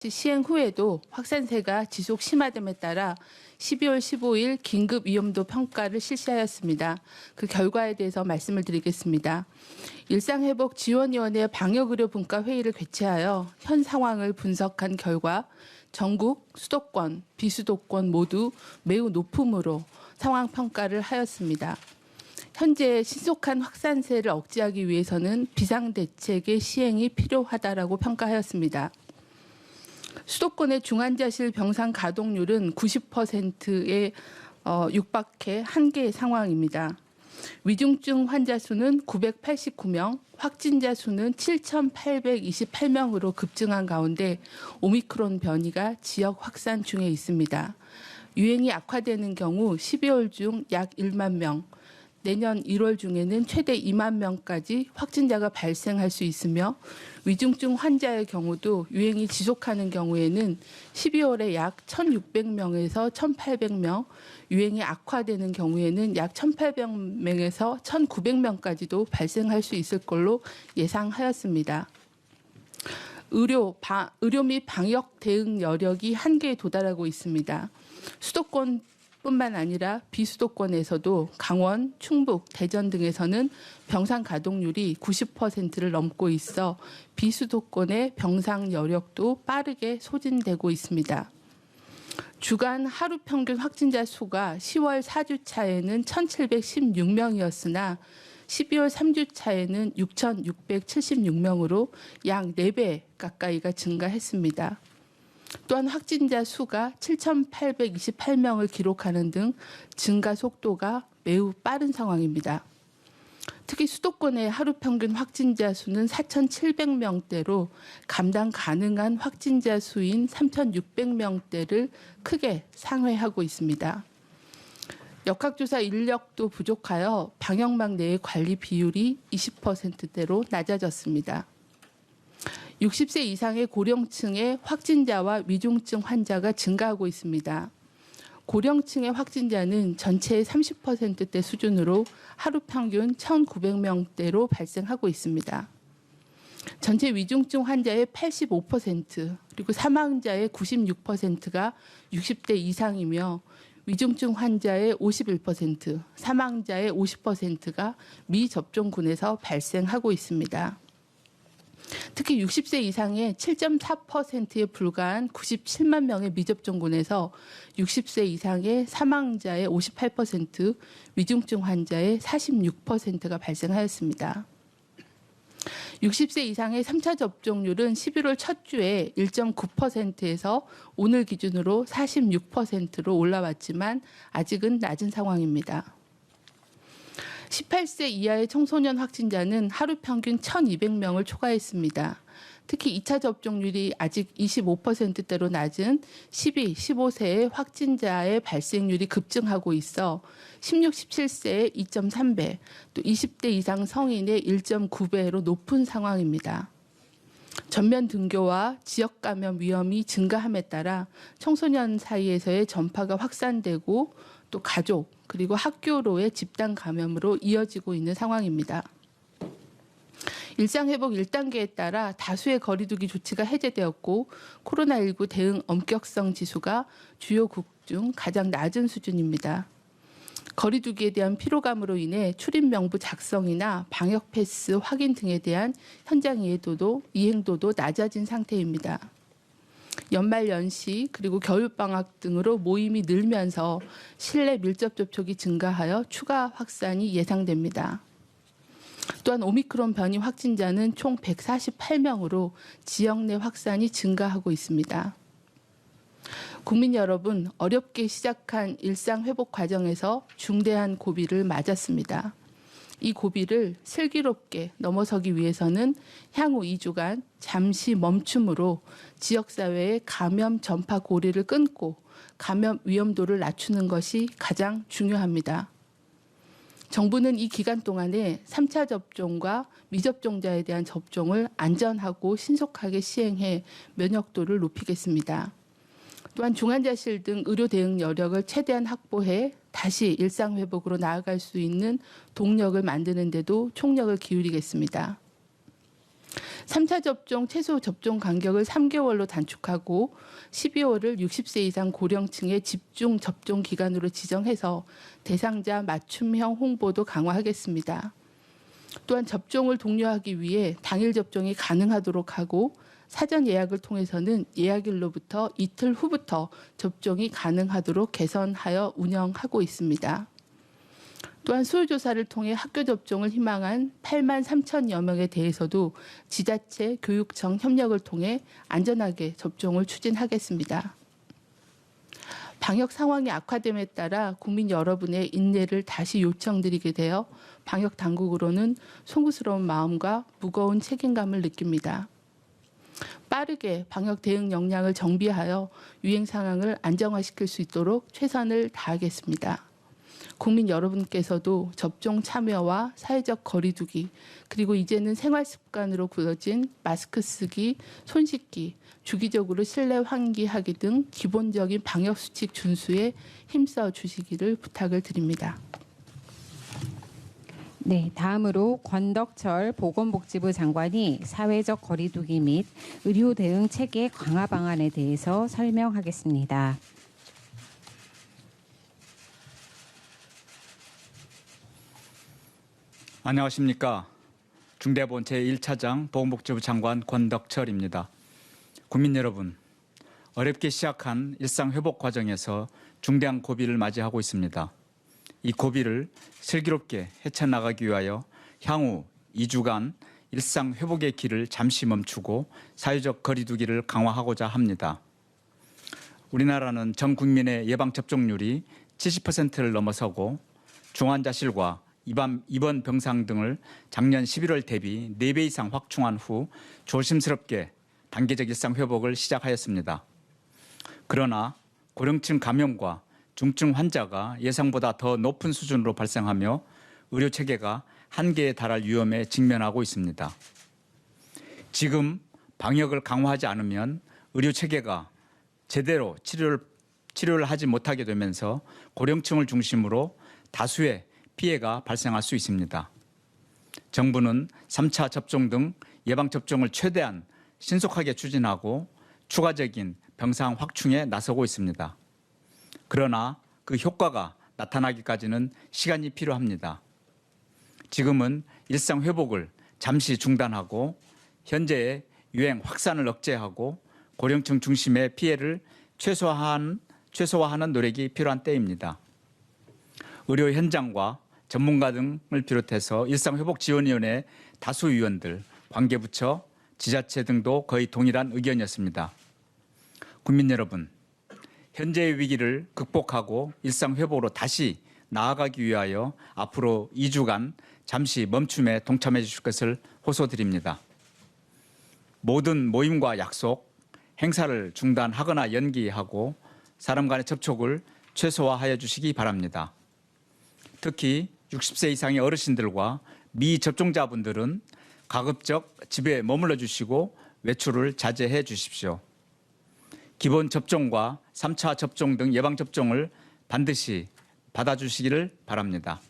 시행 후에도 확산세가 지속 심화됨에 따라 12월 15일 긴급 위험도 평가를 실시하였습니다. 그 결과에 대해서 말씀을 드리겠습니다. 일상회복지원위원회 방역의료분과회의를 개최하여 현 상황을 분석한 결과 전국 수도권, 비수도권 모두 매우 높음으로 상황 평가를 하였습니다. 현재 신속한 확산세를 억제하기 위해서는 비상대책의 시행이 필요하다라고 평가하였습니다. 수도권의 중환자실 병상 가동률은 90%에 육박해 한계 상황입니다. 위중증 환자 수는 989명, 확진자 수는 7,828명으로 급증한 가운데 오미크론 변이가 지역 확산 중에 있습니다. 유행이 악화되는 경우 12월 중 약 1만 명, 내년 1월 중에는 최대 2만 명까지 확진자가 발생할 수 있으며 위중증 환자의 경우도 유행이 지속하는 경우에는 12월에 약 1,600명에서 1,800명, 유행이 악화되는 경우에는 약 1,800명에서 1,900명까지도 발생할 수 있을 걸로 예상하였습니다. 의료 및 방역 대응 여력이 한계에 도달하고 있습니다. 수도권 뿐만 아니라 비수도권에서도 강원, 충북, 대전 등에서는 병상 가동률이 90%를 넘고 있어 비수도권의 병상 여력도 빠르게 소진되고 있습니다. 주간 하루 평균 확진자 수가 10월 4주차에는 1,716명이었으나 12월 3주차에는 6,676명으로 약 4배 가까이가 증가했습니다. 또한 확진자 수가 7,828명을 기록하는 등 증가 속도가 매우 빠른 상황입니다. 특히 수도권의 하루 평균 확진자 수는 4,700명대로 감당 가능한 확진자 수인 3,600명대를 크게 상회하고 있습니다. 역학조사 인력도 부족하여 방역망 내의 관리 비율이 20%대로 낮아졌습니다. 60세 이상의 고령층의 확진자와 위중증 환자가 증가하고 있습니다. 고령층의 확진자는 전체의 30%대 수준으로 하루 평균 1,900명대로 발생하고 있습니다. 전체 위중증 환자의 85% 그리고 사망자의 96%가 60대 이상이며 위중증 환자의 51%, 사망자의 50%가 미접종군에서 발생하고 있습니다. 특히 60세 이상의 7.4%에 불과한 97만 명의 미접종군에서 60세 이상의 사망자의 58%, 위중증 환자의 46%가 발생하였습니다. 60세 이상의 3차 접종률은 11월 첫 주에 1.9%에서 오늘 기준으로 46%로 올라왔지만 아직은 낮은 상황입니다. 18세 이하의 청소년 확진자는 하루 평균 1,200명을 초과했습니다. 특히 2차 접종률이 아직 25%대로 낮은 12, 15세의 확진자의 발생률이 급증하고 있어 16, 17세의 2.3배, 또 20대 이상 성인의 1.9배로 높은 상황입니다. 전면 등교와 지역 감염 위험이 증가함에 따라 청소년 사이에서의 전파가 확산되고 또 가족 그리고 학교로의 집단 감염으로 이어지고 있는 상황입니다. 일상회복 1단계에 따라 다수의 거리두기 조치가 해제되었고 코로나19 대응 엄격성 지수가 주요국 중 가장 낮은 수준입니다. 거리두기에 대한 피로감으로 인해 출입 명부 작성이나 방역 패스 확인 등에 대한 현장 이행도도 낮아진 상태입니다. 연말 연시 그리고 겨울방학 등으로 모임이 늘면서 실내 밀접 접촉이 증가하여 추가 확산이 예상됩니다. 또한 오미크론 변이 확진자는 총 148명으로 지역 내 확산이 증가하고 있습니다. 국민 여러분, 어렵게 시작한 일상 회복 과정에서 중대한 고비를 맞았습니다. 이 고비를 슬기롭게 넘어서기 위해서는 향후 2주간 잠시 멈춤으로 지역사회의 감염 전파 고리를 끊고 감염 위험도를 낮추는 것이 가장 중요합니다. 정부는 이 기간 동안에 3차 접종과 미접종자에 대한 접종을 안전하고 신속하게 시행해 면역도를 높이겠습니다. 또한 중환자실 등 의료 대응 여력을 최대한 확보해 다시 일상회복으로 나아갈 수 있는 동력을 만드는 데도 총력을 기울이겠습니다. 3차 접종 최소 접종 간격을 3개월로 단축하고 12월을 60세 이상 고령층의 집중 접종 기간으로 지정해서 대상자 맞춤형 홍보도 강화하겠습니다. 또한 접종을 독려하기 위해 당일 접종이 가능하도록 하고 사전 예약을 통해서는 예약일로부터 이틀 후부터 접종이 가능하도록 개선하여 운영하고 있습니다. 또한 수요조사를 통해 학교 접종을 희망한 8만 3천여 명에 대해서도 지자체, 교육청 협력을 통해 안전하게 접종을 추진하겠습니다. 방역 상황이 악화됨에 따라 국민 여러분의 인내를 다시 요청드리게 되어 방역 당국으로는 송구스러운 마음과 무거운 책임감을 느낍니다. 빠르게 방역 대응 역량을 정비하여 유행 상황을 안정화시킬 수 있도록 최선을 다하겠습니다. 국민 여러분께서도 접종 참여와 사회적 거리 두기, 그리고 이제는 생활 습관으로 굳어진 마스크 쓰기, 손 씻기, 주기적으로 실내 환기하기 등 기본적인 방역 수칙 준수에 힘써 주시기를 부탁을 드립니다. 네, 다음으로 권덕철 보건복지부 장관이 사회적 거리 두기 및 의료 대응 체계 강화 방안에 대해서 설명하겠습니다. 안녕하십니까. 중대본 제1차장 보건복지부 장관 권덕철입니다. 국민 여러분, 어렵게 시작한 일상회복 과정에서 중대한 고비를 맞이하고 있습니다. 이 고비를 슬기롭게 헤쳐나가기 위하여 향후 2주간 일상회복의 길을 잠시 멈추고 사회적 거리두기를 강화하고자 합니다. 우리나라는 전 국민의 예방접종률이 70%를 넘어서고 중환자실과 입원 병상 등을 작년 11월 대비 4배 이상 확충한 후 조심스럽게 단계적 일상 회복을 시작하였습니다. 그러나 고령층 감염과 중증 환자가 예상보다 더 높은 수준으로 발생하며 의료 체계가 한계에 달할 위험에 직면하고 있습니다. 지금 방역을 강화하지 않으면 의료 체계가 제대로 치료를 하지 못하게 되면서 고령층을 중심으로 다수의 피해가 발생할 수 있습니다. 정부는 3차 접종 등 예방접종을 최대한 신속하게 추진하고 추가적인 병상 확충에 나서고 있습니다. 그러나 그 효과가 나타나기까지는 시간이 필요합니다. 지금은 일상 회복을 잠시 중단하고 현재의 유행 확산을 억제하고 고령층 중심의 피해를 최소화하는 노력이 필요한 때입니다. 의료 현장과 전문가 등을 비롯해서 일상회복지원위원회 다수 위원들, 관계부처, 지자체 등도 거의 동일한 의견이었습니다. 국민 여러분, 현재의 위기를 극복하고 일상회복으로 다시 나아가기 위하여 앞으로 2주간 잠시 멈춤에 동참해 주실 것을 호소드립니다. 모든 모임과 약속, 행사를 중단하거나 연기하고 사람 간의 접촉을 최소화하여 주시기 바랍니다. 특히 60세 이상의 어르신들과 미접종자분들은 가급적 집에 머물러 주시고 외출을 자제해 주십시오. 기본 접종과 3차 접종 등 예방접종을 반드시 받아주시기를 바랍니다.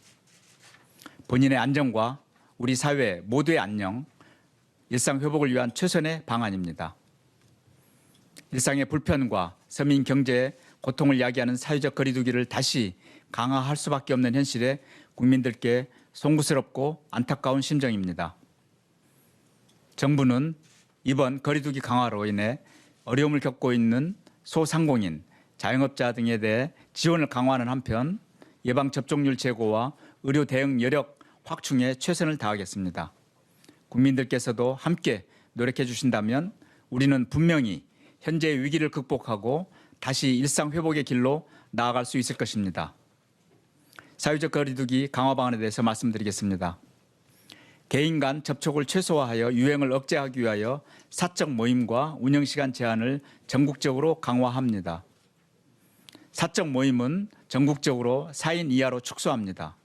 본인의 안전과 우리 사회 모두의 안녕, 일상회복을 위한 최선의 방안입니다. 일상의 불편과 서민 경제의 고통을 야기하는 사회적 거리두기를 다시 강화할 수밖에 없는 현실에 국민들께 송구스럽고 안타까운 심정입니다. 정부는 이번 거리두기 강화로 인해 어려움을 겪고 있는 소상공인, 자영업자 등에 대해 지원을 강화하는 한편 예방접종률 제고와 의료 대응 여력 확충에 최선을 다하겠습니다. 국민들께서도 함께 노력해 주신다면 우리는 분명히 현재의 위기를 극복하고 다시 일상 회복의 길로 나아갈 수 있을 것입니다. 사회적 거리두기 강화 방안에 대해서 말씀드리겠습니다. 개인 간 접촉을 최소화하여 유행을 억제하기 위하여 사적 모임과 운영시간 제한을 전국적으로 강화합니다. 사적 모임은 전국적으로 4인 이하로 축소합니다.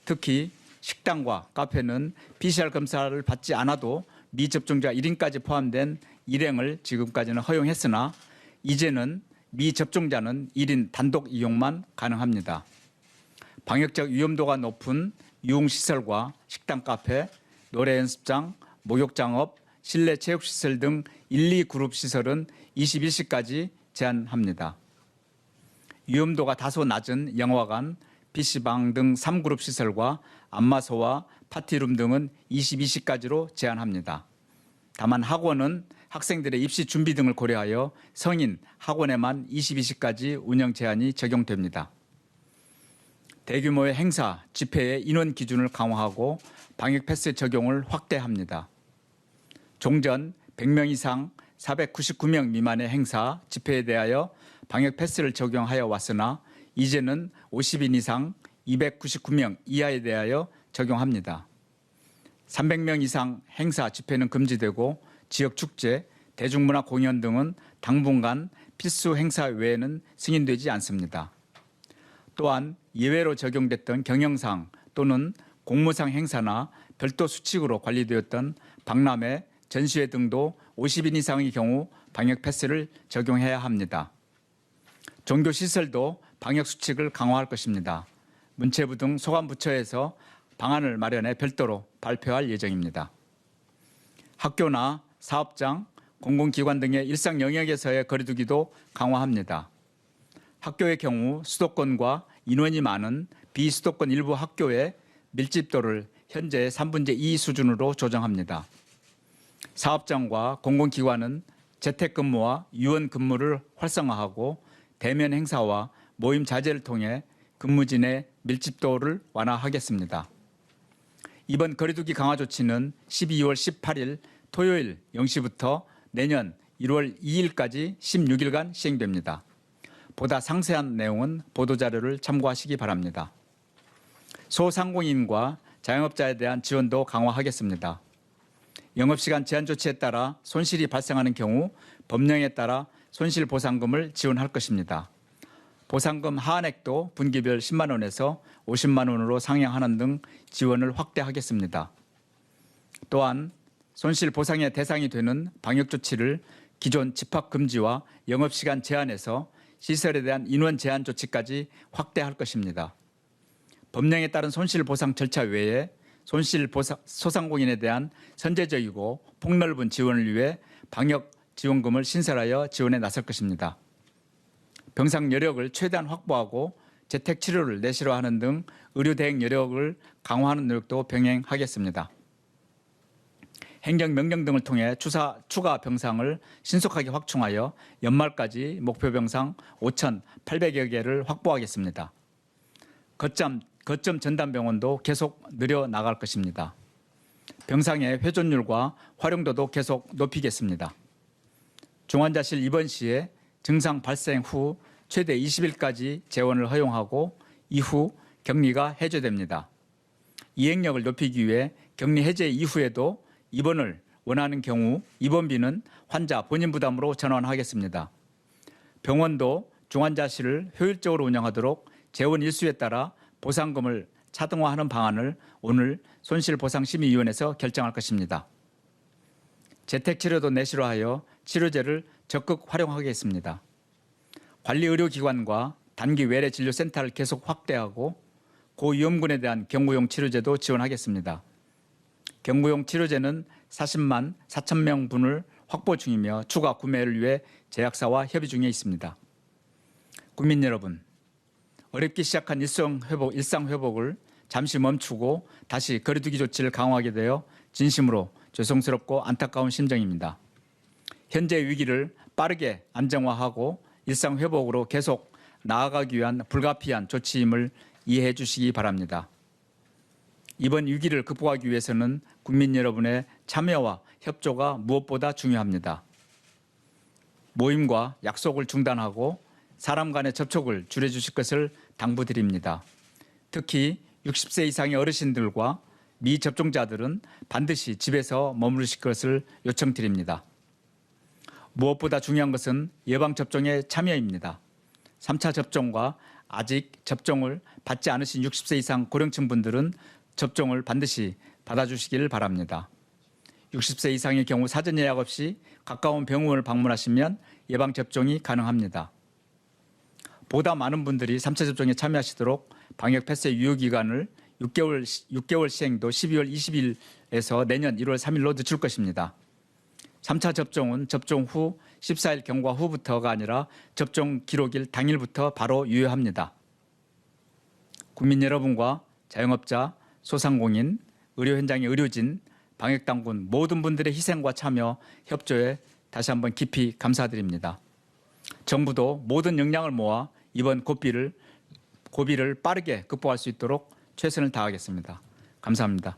특히 식당과 카페는 PCR 검사를 받지 않아도 미접종자 1인까지 포함된 일행을 지금까지는 허용했으나 이제는 미접종자는 1인 단독 이용만 가능합니다. 방역적 위험도가 높은 유흥시설과 식당, 카페, 노래 연습장, 목욕장업, 실내 체육시설 등 1, 2그룹 시설은 21시까지 제한합니다. 위험도가 다소 낮은 영화관, PC방 등 3그룹 시설과 안마소와 파티룸 등은 22시까지로 제한합니다. 다만 학원은 학생들의 입시 준비 등을 고려하여 성인 학원에만 22시까지 운영 제한이 적용됩니다. 대규모의 행사, 집회의 인원 기준을 강화하고 방역 패스 적용을 확대합니다. 종전 100명 이상 499명 미만의 행사, 집회에 대하여 방역 패스를 적용하여 왔으나 이제는 50인 이상 299명 이하에 대하여 적용합니다. 300명 이상 행사, 집회는 금지되고 지역 축제, 대중문화 공연 등은 당분간 필수 행사 외에는 승인되지 않습니다. 또한 예외로 적용됐던 경영상 또는 공무상 행사나 별도 수칙으로 관리되었던 박람회, 전시회 등도 50인 이상의 경우 방역 패스를 적용해야 합니다. 종교시설도 방역 수칙을 강화할 것입니다. 문체부 등 소관부처에서 방안을 마련해 별도로 발표할 예정입니다. 학교나 사업장, 공공기관 등의 일상 영역에서의 거리두기도 강화합니다. 학교의 경우 수도권과 인원이 많은 비수도권 일부 학교의 밀집도를 현재 3분의 2 수준으로 조정합니다. 사업장과 공공기관은 재택근무와 유연근무를 활성화하고 대면 행사와 모임 자제를 통해 근무진의 밀집도를 완화하겠습니다. 이번 거리두기 강화 조치는 12월 18일 토요일 0시부터 내년 1월 2일까지 16일간 시행됩니다. 보다 상세한 내용은 보도자료를 참고하시기 바랍니다. 소상공인과 자영업자에 대한 지원도 강화하겠습니다. 영업시간 제한 조치에 따라 손실이 발생하는 경우 법령에 따라 손실보상금을 지원할 것입니다. 보상금 하한액도 분기별 10만 원에서 50만 원으로 상향하는 등 지원을 확대하겠습니다. 또한 손실보상의 대상이 되는 방역조치를 기존 집합금지와 영업시간 제한에서 시설에 대한 인원 제한 조치까지 확대할 것입니다. 법령에 따른 손실보상 절차 외에 소상공인에 대한 선제적이고 폭넓은 지원을 위해 방역지원금을 신설하여 지원에 나설 것입니다. 병상 여력을 최대한 확보하고 재택치료를 내실화하는 등 의료 대응 여력을 강화하는 노력도 병행하겠습니다. 행정명령 등을 통해 추가 병상을 신속하게 확충하여 연말까지 목표 병상 5,800여 개를 확보하겠습니다. 거점 전담병원도 계속 늘려나갈 것입니다. 병상의 회전율과 활용도도 계속 높이겠습니다. 중환자실 입원 시에 증상 발생 후 최대 20일까지 재원을 허용하고 이후 격리가 해제됩니다. 이행력을 높이기 위해 격리 해제 이후에도 입원을 원하는 경우 입원비는 환자 본인 부담으로 전환하겠습니다. 병원도 중환자실을 효율적으로 운영하도록 재원 일수에 따라 보상금을 차등화하는 방안을 오늘 손실보상심의위원회에서 결정할 것입니다. 재택치료도 내실화하여 치료제를 적극 활용하겠습니다. 관리의료기관과 단기 외래 진료센터를 계속 확대하고 고위험군에 대한 경구용 치료제도 지원하겠습니다. 경구용 치료제는 40만 4천 명분을 확보 중이며 추가 구매를 위해 제약사와 협의 중에 있습니다. 국민 여러분, 어렵게 시작한 일상 회복을 잠시 멈추고 다시 거리두기 조치를 강화하게 되어 진심으로 죄송스럽고 안타까운 심정입니다. 현재 위기를 빠르게 안정화하고 일상 회복으로 계속 나아가기 위한 불가피한 조치임을 이해해 주시기 바랍니다. 이번 위기를 극복하기 위해서는 국민 여러분의 참여와 협조가 무엇보다 중요합니다. 모임과 약속을 중단하고 사람 간의 접촉을 줄여주실 것을 당부드립니다. 특히 60세 이상의 어르신들과 미접종자들은 반드시 집에서 머무르실 것을 요청드립니다. 무엇보다 중요한 것은 예방접종의 참여입니다. 3차 접종과 아직 접종을 받지 않으신 60세 이상 고령층 분들은 접종을 반드시 받아주시길 바랍니다. 60세 이상의 경우 사전 예약 없이 가까운 병원을 방문하시면 예방접종이 가능합니다. 보다 많은 분들이 3차 접종에 참여하시도록 방역 패스의 유효기간을 6개월 시행도 12월 20일에서 내년 1월 3일로 늦출 것입니다. 3차 접종은 접종 후 14일 경과 후부터가 아니라 접종 기록일 당일부터 바로 유효합니다. 국민 여러분과 자영업자, 소상공인, 의료 현장의 의료진, 방역당국 모든 분들의 희생과 참여, 협조에 다시 한번 깊이 감사드립니다. 정부도 모든 역량을 모아 이번 고비를 빠르게 극복할 수 있도록 최선을 다하겠습니다. 감사합니다.